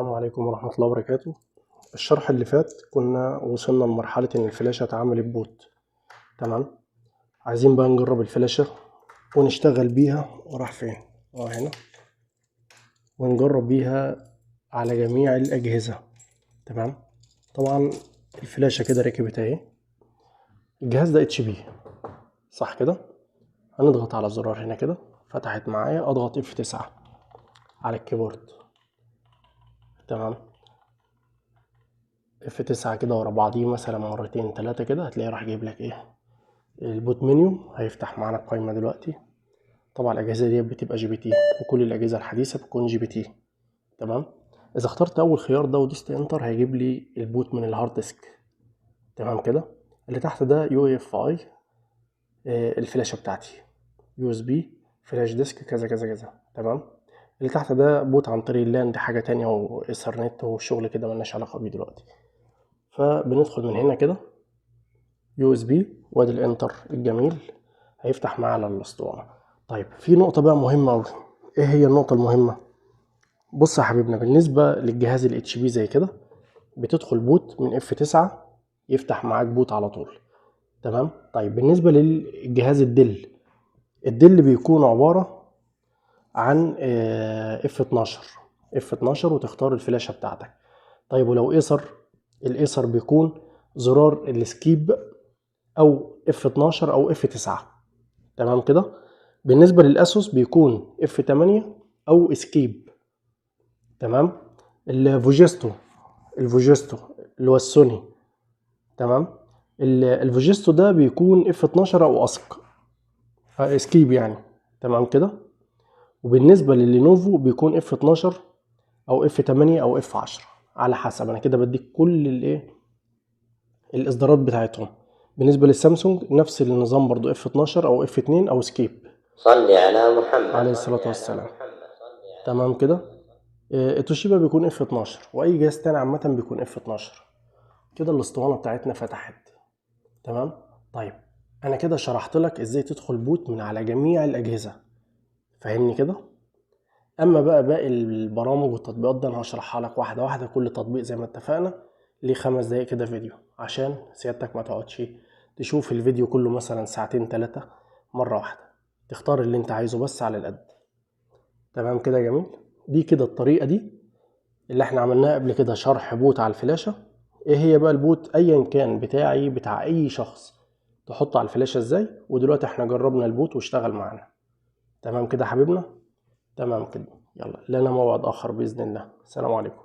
السلام عليكم ورحمة الله وبركاته. الشرح اللي فات كنا وصلنا لمرحلة إن الفلاشة اتعملت بوت. تمام، عايزين بقى نجرب الفلاشة ونشتغل بيها. وراح فين؟ هنا. ونجرب بيها على جميع الأجهزة. تمام، طبعا الفلاشة كده ركبت اهي. الجهاز ده HP صح كده؟ هنضغط على زرار هنا كده، فتحت معايا. اضغط F9 على الكيبورد. تمام، F9 كده ورا بعضيه مثلا مرتين تلاتة كده، هتلاقيه راح جايب لك ايه؟ البوت منيو. هيفتح معانا القايمة دلوقتي. طبعا الأجهزة دي بتبقى GPT، وكل الأجهزة الحديثة بتكون GPT. تمام، إذا اخترت أول خيار ده ودوست انتر هيجيب لي البوت من الهارد ديسك. تمام كده. اللي تحت ده UEFI، الفلاشة بتاعتي USB فلاش ديسك كذا كذا كذا. تمام، اللي تحت ده بوت عن طريق اللان، دي حاجة تانية، وإيثرنت وشغل كده ملناش علاقة بيه دلوقتي. فبندخل من هنا كده USB، وادي الانتر الجميل هيفتح معانا الاسطوانة. طيب في نقطة بقى مهمة أوي. ايه هي النقطة المهمة؟ بص يا حبيبنا، بالنسبة للجهاز ال HP زي كده، بتدخل بوت من F9 يفتح معاك بوت على طول. تمام، طيب بالنسبة للجهاز الدل بيكون عبارة عن F12 وتختار الفلاشة بتاعتك. طيب ولو الايسر بيكون زرار السكيب او F12 او F9. تمام كده. بالنسبة للأسوس بيكون F8 أو اسكيب. تمام، الفوجيستو اللي هو السوني. تمام، الفوجيستو ده بيكون F12 أو اسك اسكيب يعني. تمام كده. وبالنسبة للينوفو بيكون F12 أو F8 أو F10 على حسب. أنا كده بديك كل الإصدارات بتاعتهم. بالنسبة للسامسونج نفس النظام برضو، F12 أو F2 أو سكيب. صلي على محمد عليه الصلاة والسلام. تمام كده. التوشيبا بيكون F12، واي جهاز تاني عامة بيكون F12. كده الاسطوانة بتاعتنا فتحت. تمام، طيب انا كده شرحت لك ازاي تدخل بوت من على جميع الاجهزة. فاهمني كده؟ اما بقى باقي البرامج والتطبيقات ده انا هشرحها لك واحدة واحدة. كل تطبيق زي ما اتفقنا ليه 5 دقايق كده فيديو، عشان سيادتك ما تقعدش تشوف الفيديو كله مثلا ساعتين 3 مرة واحدة. تختار اللي انت عايزه بس على القد. تمام كده يا جميل. دي كده الطريقة دي اللي احنا عملناها قبل كده، شرح بوت على الفلاشة. ايه هي بقى البوت ايا كان بتاعي بتاع اي شخص تحطه على الفلاشة ازاي. ودلوقتي احنا جربنا البوت واشتغل معانا. تمام كده حبيبنا. تمام كده. يلا لنا موعد اخر باذن الله. السلام عليكم.